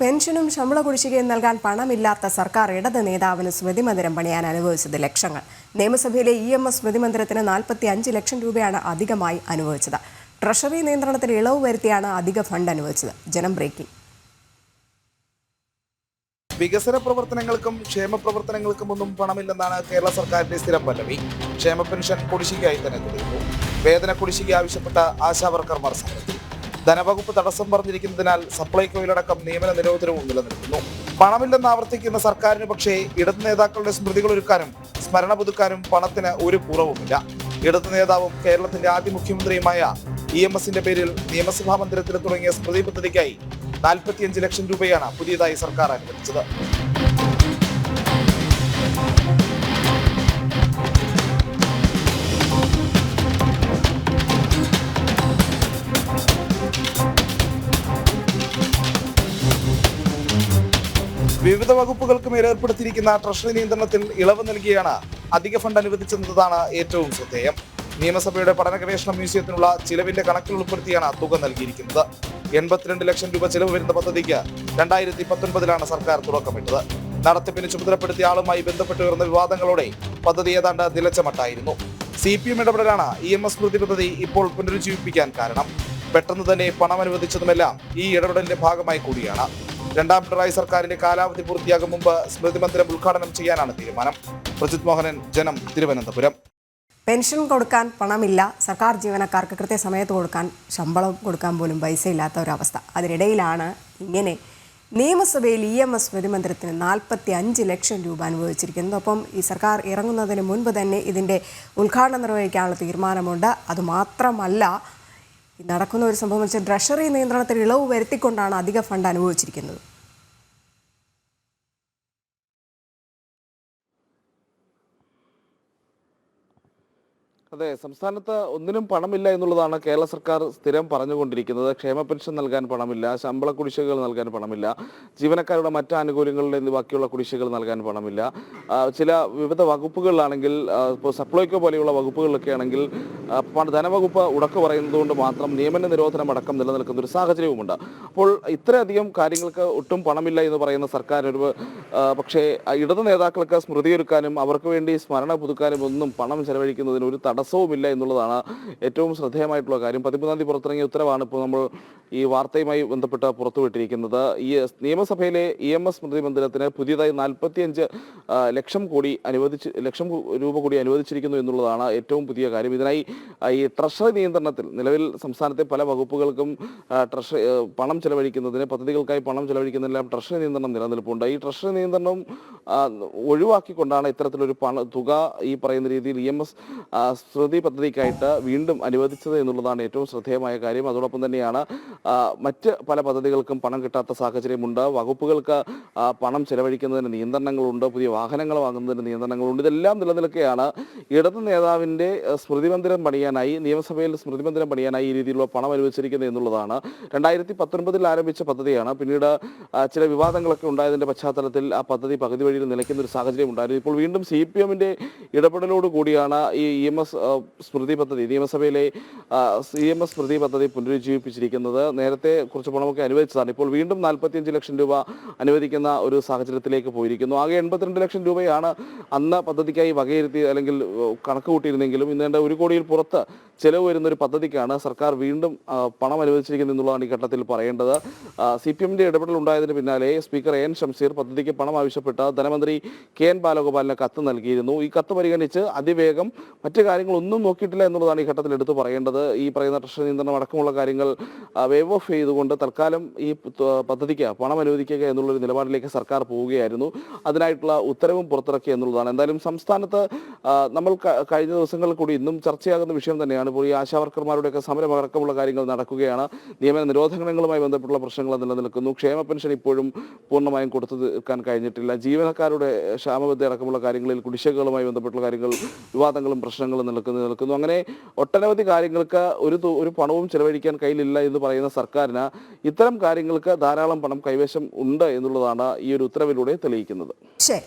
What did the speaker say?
പെൻഷനും ശമ്പള കുടിശ്ശികയും നൽകാൻ പണമില്ലാത്ത സർക്കാർ ഇടത് നേതാവിന് സ്മൃതി മന്ദിരം പണിയാൻ അനുവദിച്ചത് ലക്ഷങ്ങൾ. നിയമസഭയിലെ EMS സ്മൃതി മന്ദിരത്തിന് 45 ലക്ഷം രൂപയാണ് അധികമായി അനുവദിച്ചത്. ട്രഷറി നിയന്ത്രണത്തിന് ഇളവ് വരുത്തിയാണ് അധിക ഫണ്ട് അനുവദിച്ചത്. ജനം ബ്രേക്കിംഗ്. വികസന പ്രവർത്തനങ്ങൾക്കും ക്ഷേമ പ്രവർത്തനങ്ങൾക്കും ഒന്നും പണമില്ലെന്നാണ് കേരള സർക്കാരിന്റെ സ്ഥിരം പല്ലവി. ക്ഷേമ പെൻഷൻ കുടിശ്ശികയായി തന്നെ തുടരുന്നു. വേതന കുടിശ്ശിക ആവശ്യപ്പെട്ട ആശാവർക്കർമാർ സമരത്തിൽ. ധനവകുപ്പ് തടസ്സം പറഞ്ഞിരിക്കുന്നതിനാൽ സപ്ലൈകോയിലടക്കം നിയമന നിരോധനവും നിലനിൽക്കുന്നു. പണമില്ലെന്ന് ആവർത്തിക്കുന്ന സർക്കാരിന് പക്ഷേ ഇടത് നേതാക്കളുടെ സ്മൃതികൾ ഒരുക്കാനും സ്മരണ പുതുക്കാനും പണത്തിന് ഒരു കുറവുമില്ല. ഇടത് നേതാവും കേരളത്തിന്റെ ആദ്യ മുഖ്യമന്ത്രിയുമായ EMSന്റെ പേരിൽ നിയമസഭാ മന്ദിരത്തിൽ തുടങ്ങിയ സ്മൃതി പദ്ധതിക്കായി 45 ലക്ഷം രൂപയാണ് പുതിയതായി സർക്കാർ അനുവദിച്ചത്. വിവിധ വകുപ്പുകൾക്ക് മേൽ ഏർപ്പെടുത്തിയിരിക്കുന്ന ട്രഷറി നിയന്ത്രണത്തിൽ ഇളവ് നൽകിയാണ് അധിക ഫണ്ട് അനുവദിച്ചെന്നതാണ് ഏറ്റവും ശ്രദ്ധേയം. നിയമസഭയുടെ പഠന ഗവേഷണ മ്യൂസിയത്തിനുള്ള ചിലവിന്റെ കണക്കിൽ ഉൾപ്പെടുത്തിയാണ് തുക നൽകിയിരിക്കുന്നത്. 82 ലക്ഷം രൂപ ചിലവ് വരുന്ന പദ്ധതിക്ക് 2019 സർക്കാർ തുടക്കമിട്ടത്. നടത്തിപ്പിന് ചുമതലപ്പെടുത്തിയ ആളുമായി ബന്ധപ്പെട്ട് ഉയർന്ന വിവാദങ്ങളോടെ പദ്ധതി ഏതാണ്ട് നിലച്ചമട്ടായിരുന്നു. CPM ഇടപെടലാണ് EMS സ്മൃതി പദ്ധതി ഇപ്പോൾ പുനരുജ്ജീവിപ്പിക്കാൻ കാരണം. പെട്ടെന്ന് തന്നെ പണം അനുവദിച്ചതുമെല്ലാം ഈ ഇടപെടലിന്റെ ഭാഗമായി കൂടിയാണ്. രണ്ടാം പിണറായി സർക്കാരിന്റെ കാലാവധി പൂർത്തിയാകും മുമ്പ് സ്മൃതി മന്ദിരം ഉദ്ഘാടനം ചെയ്യാനാണ് തീരുമാനം. പ്രജിത് മോഹനൻ, ജനം, തിരുവനന്തപുരം. പെൻഷൻ കൊടുക്കാൻ പണമില്ല, സർക്കാർ ജീവനക്കാർക്ക് കൃത്യസമയത്ത് കൊടുക്കാൻ ശമ്പളം കൊടുക്കാൻ പോലും പൈസയില്ലാത്ത ഒരവസ്ഥ. അതിനിടയിലാണ് ഇങ്ങനെ നിയമസഭയിൽ EMS സ്മൃതി മന്ദിരത്തിന് 45 ലക്ഷം രൂപ അനുവദിച്ചിരിക്കുന്നത്. ഒപ്പം ഈ സർക്കാർ ഇറങ്ങുന്നതിന് മുൻപ് തന്നെ ഇതിൻ്റെ ഉദ്ഘാടനം നിർവഹിക്കാനുള്ള തീരുമാനമുണ്ട്. അതുമാത്രമല്ല, നടക്കുന്ന ഒരു സംഭവം വെച്ചാൽ ട്രഷറി നിയന്ത്രണത്തിൽ ഇളവ് വരുത്തിക്കൊണ്ടാണ് അധിക ഫണ്ട് അനുവദിച്ചിരിക്കുന്നത്. അതെ, സംസ്ഥാനത്ത് ഒന്നിനും പണമില്ല എന്നുള്ളതാണ് കേരള സർക്കാർ സ്ഥിരം പറഞ്ഞുകൊണ്ടിരിക്കുന്നത്. ക്ഷേമ പെൻഷൻ നൽകാൻ പണമില്ല, ശമ്പള കുടിശ്ശികകൾ നൽകാൻ പണമില്ല, ജീവനക്കാരുടെ മറ്റ് ആനുകൂല്യങ്ങളുടെ ബാക്കിയുള്ള കുടിശ്ശികകൾ നൽകാൻ പണമില്ല. ചില വിവിധ വകുപ്പുകളിലാണെങ്കിൽ, ഇപ്പോൾ സപ്ലൈകോ പോലെയുള്ള വകുപ്പുകളിലൊക്കെ ആണെങ്കിൽ ധനവകുപ്പ് ഉടക്ക് പറയുന്നതുകൊണ്ട് മാത്രം നിയമന നിരോധനം അടക്കം നിലനിൽക്കുന്ന ഒരു സാഹചര്യവുമുണ്ട്. അപ്പോൾ ഇത്രയധികം കാര്യങ്ങൾക്ക് ഒട്ടും പണമില്ല എന്ന് പറയുന്ന സർക്കാർ പക്ഷേ ഇടത് നേതാക്കൾക്ക് സ്മൃതിയൊരുക്കാനും അവർക്ക് വേണ്ടി സ്മരണ പുതുക്കാനും ഒന്നും പണം ചെലവഴിക്കുന്നതിന് ഒരു തടസ്സവുമില്ല എന്നുള്ളതാണ് ഏറ്റവും ശ്രദ്ധേയമായിട്ടുള്ള കാര്യം. 13-ാം തീയതി പുറത്തിറങ്ങിയ ഉത്തരവാണ് ഇപ്പോൾ നമ്മൾ ഈ വാർത്തയുമായി ബന്ധപ്പെട്ട് പുറത്തുവിട്ടിരിക്കുന്നത്. ഈ നിയമസഭയിലെ EMS സ്മൃതി മന്ദിരത്തിന് പുതിയതായി 45 ലക്ഷം രൂപ കൂടി അനുവദിച്ചിരിക്കുന്നു എന്നുള്ളതാണ് ഏറ്റവും പുതിയ കാര്യം. ഇതിനായി ഈ ട്രഷറി നിയന്ത്രണത്തിൽ നിലവിൽ സംസ്ഥാനത്തെ പല വകുപ്പുകൾക്കും പണം ചെലവഴിക്കുന്നതിന്, പദ്ധതികൾക്കായി പണം ചെലവഴിക്കുന്നതിനെല്ലാം ട്രഷറി നിയന്ത്രണം നിലനിൽപ്പുണ്ട്. ഈ ട്രഷറി നിയന്ത്രണം ഒഴിവാക്കിക്കൊണ്ടാണ് ഇത്തരത്തിലൊരു തുക ഈ പറയുന്ന രീതിയിൽ EMS സ്മൃതി പദ്ധതിക്കായിട്ട് വീണ്ടും അനുവദിച്ചത് എന്നുള്ളതാണ് ഏറ്റവും ശ്രദ്ധേയമായ കാര്യം. അതോടൊപ്പം തന്നെയാണ് മറ്റ് പല പദ്ധതികൾക്കും പണം കിട്ടാത്ത സാഹചര്യമുണ്ട്. വകുപ്പുകൾക്ക് പണം ചെലവഴിക്കുന്നതിന് നിയന്ത്രണങ്ങളുണ്ട്, പുതിയ വാഹനങ്ങൾ വാങ്ങുന്നതിന് നിയന്ത്രണങ്ങളുണ്ട്. ഇതെല്ലാം നിലനിൽക്കെയാണ് ഇടത് നേതാവിൻ്റെ സ്മൃതി മന്ദിരം പണിയാനായി, നിയമസഭയിൽ സ്മൃതി മന്ദിരം പണിയാനായി ഈ രീതിയിലുള്ള പണം അനുവദിച്ചിരിക്കുന്നത് എന്നുള്ളതാണ്. 2019 ആരംഭിച്ച പദ്ധതിയാണ്. പിന്നീട് ചില വിവാദങ്ങളൊക്കെ ഉണ്ടായതിൻ്റെ പശ്ചാത്തലത്തിൽ ആ പദ്ധതി പകുതി വഴിയിൽ നിലയ്ക്കുന്ന ഒരു സാഹചര്യം ഉണ്ടായിരുന്നു. ഇപ്പോൾ വീണ്ടും CPMന്റെ ഇടപെടലോട് കൂടിയാണ് ഈ EMS സ്മൃതി പദ്ധതി, നിയമസഭയിലെ EMS സ്മൃതി പദ്ധതി പുനരുജ്ജീവിപ്പിച്ചിരിക്കുന്നത്. നേരത്തെ കുറച്ച് പണമൊക്കെ അനുവദിച്ചതാണ്. ഇപ്പോൾ വീണ്ടും 45 ലക്ഷം രൂപ അനുവദിക്കുന്ന ഒരു സാഹചര്യത്തിലേക്ക് പോയിരിക്കുന്നു. ആകെ 82 ലക്ഷം രൂപയാണ് അന്ന് പദ്ധതിക്കായി വകയിരുത്തി അല്ലെങ്കിൽ കണക്ക് കൂട്ടിയിരുന്നെങ്കിലും ഇന്നേണ്ട 1 കോടിയിൽ പുറത്ത് ചെലവ് വരുന്നൊരു പദ്ധതിക്കാണ് സർക്കാർ വീണ്ടും പണം അനുവദിച്ചിരിക്കുന്നത് എന്നുള്ളതാണ് ഈ ഘട്ടത്തിൽ പറയേണ്ടത്. CPMന്റെ ഇടപെടൽ ഉണ്ടായതിന് പിന്നാലെ സ്പീക്കർ AN ഷംസീർ പദ്ധതിക്ക് പണം ആവശ്യപ്പെട്ട് ധനമന്ത്രി KN ബാലഗോപാലിന് കത്ത് നൽകിയിരുന്നു. ഈ കത്ത് പരിഗണിച്ച് അതിവേഗം മറ്റ് കാര്യങ്ങളൊന്നും നോക്കിയിട്ടില്ല എന്നുള്ളതാണ് ഈ ഘട്ടത്തിൽ എടുത്തു പറയേണ്ടത്. ഈ പറയുന്ന ട്രഷറി നിയന്ത്രണം അടക്കമുള്ള കാര്യങ്ങൾ വേവ് ഓഫ് ചെയ്തുകൊണ്ട് തൽക്കാലം ഈ പദ്ധതിക്ക് പണം അനുവദിക്കുക എന്നുള്ളൊരു നിലപാടിലേക്ക് സർക്കാർ പോവുകയായിരുന്നു. അതിനായിട്ടുള്ള ഉത്തരവും പുറത്തിറക്കി എന്നുള്ളതാണ്. എന്തായാലും സംസ്ഥാനത്ത് നമ്മൾ കഴിഞ്ഞ ദിവസങ്ങളിൽ കൂടി ഇന്നും ചർച്ചയാകുന്ന വിഷയം തന്നെയാണ്. ഇപ്പോൾ ഈ ആശാവർക്കർമാരുടെയൊക്കെ സമരം അടക്കമുള്ള കാര്യങ്ങൾ നടക്കുകയാണ്. നിയമന നിരോധനങ്ങളുമായി ബന്ധപ്പെട്ടുള്ള പ്രശ്നങ്ങൾ നിലനിൽക്കുന്നു. ക്ഷേമ പെൻഷൻ ഇപ്പോഴും പൂർണ്ണമായും കൊടുത്തു തീർക്കാൻ കഴിഞ്ഞിട്ടില്ല. ജീവനക്കാരുടെ ക്ഷാമബദ്ധ അടക്കമുള്ള കാര്യങ്ങളിൽ കുടിശ്ശികകളുമായി ബന്ധപ്പെട്ടുള്ള കാര്യങ്ങൾ, വിവാദങ്ങളും പ്രശ്നങ്ങളും നിൽക്കുന്നു. അങ്ങനെ ഒട്ടനവധി കാര്യങ്ങൾക്ക് ഒരു പണവും ചെലവഴിക്കാൻ കയ്യിലില്ല എന്ന് പറയുന്ന സർക്കാരിന് ഇത്തരം കാര്യങ്ങൾക്ക് ധാരാളം പണം കൈവശം ഉണ്ട് എന്നുള്ളതാണ് ഈ ഒരു ഉത്തരവിലൂടെ തെളിയിക്കുന്നത്. ശരി.